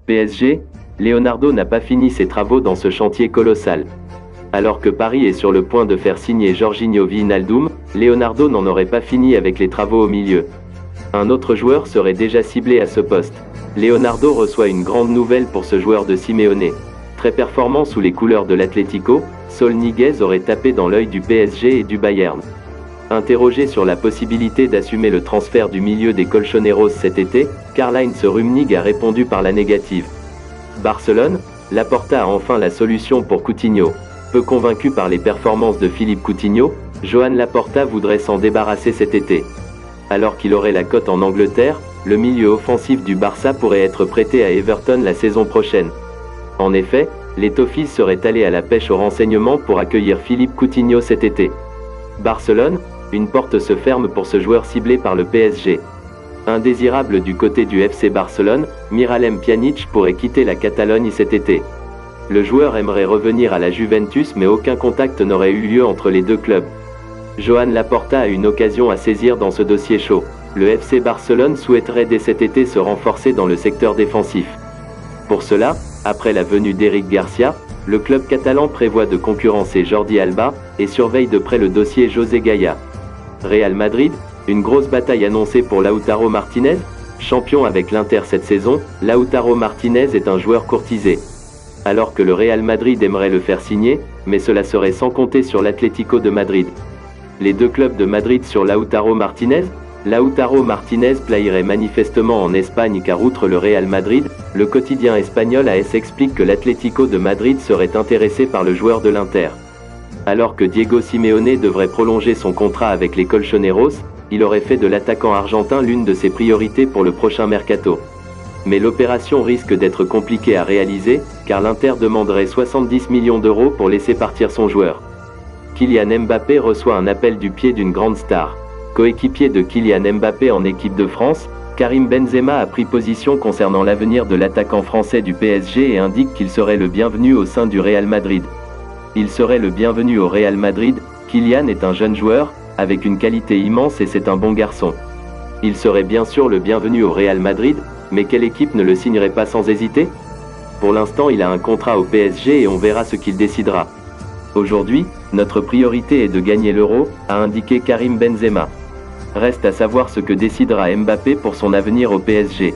PSG, Leonardo n'a pas fini ses travaux dans ce chantier colossal. Alors que Paris est sur le point de faire signer Jorginho Wijnaldum, Leonardo n'en aurait pas fini avec les travaux au milieu. Un autre joueur serait déjà ciblé à ce poste. Leonardo reçoit une grande nouvelle pour ce joueur de Simeone. Très performant sous les couleurs de l'Atlético, Saul Niguez aurait tapé dans l'œil du PSG et du Bayern. Interrogé sur la possibilité d'assumer le transfert du milieu des Colchoneros cet été, Karl-Heinz Rummenigge a répondu par la négative. Barcelone, Laporta a enfin la solution pour Coutinho. Peu convaincu par les performances de Philippe Coutinho, Joan Laporta voudrait s'en débarrasser cet été. Alors qu'il aurait la cote en Angleterre, le milieu offensif du Barça pourrait être prêté à Everton la saison prochaine. En effet, les Toffees seraient allés à la pêche aux renseignements pour accueillir Philippe Coutinho cet été. Barcelone, une porte se ferme pour ce joueur ciblé par le PSG. Indésirable du côté du FC Barcelone, Miralem Pjanic pourrait quitter la Catalogne cet été. Le joueur aimerait revenir à la Juventus mais aucun contact n'aurait eu lieu entre les deux clubs. Joan Laporta a une occasion à saisir dans ce dossier chaud. Le FC Barcelone souhaiterait dès cet été se renforcer dans le secteur défensif. Pour cela, après la venue d'Eric Garcia, le club catalan prévoit de concurrencer Jordi Alba et surveille de près le dossier José Gaya. Real Madrid, une grosse bataille annoncée pour Lautaro Martinez. Champion avec l'Inter cette saison, Lautaro Martinez est un joueur courtisé. Alors que le Real Madrid aimerait le faire signer, mais cela serait sans compter sur l'Atlético de Madrid. Les deux clubs de Madrid sur Lautaro Martinez. Lautaro Martinez plairait manifestement en Espagne car outre le Real Madrid, le quotidien espagnol AS explique que l'Atlético de Madrid serait intéressé par le joueur de l'Inter. Alors que Diego Simeone devrait prolonger son contrat avec les Colchoneros, il aurait fait de l'attaquant argentin l'une de ses priorités pour le prochain mercato. Mais l'opération risque d'être compliquée à réaliser, car l'Inter demanderait 70 millions d'euros pour laisser partir son joueur. Kylian Mbappé reçoit un appel du pied d'une grande star. Coéquipier de Kylian Mbappé en équipe de France, Karim Benzema a pris position concernant l'avenir de l'attaquant français du PSG et indique qu'il serait le bienvenu au sein du Real Madrid. Il serait le bienvenu au Real Madrid. Kylian est un jeune joueur, avec une qualité immense et c'est un bon garçon. Il serait bien sûr le bienvenu au Real Madrid, mais quelle équipe ne le signerait pas sans hésiter? Pour l'instant il a un contrat au PSG et on verra ce qu'il décidera. Aujourd'hui, notre priorité est de gagner l'Euro, a indiqué Karim Benzema. Reste à savoir ce que décidera Mbappé pour son avenir au PSG.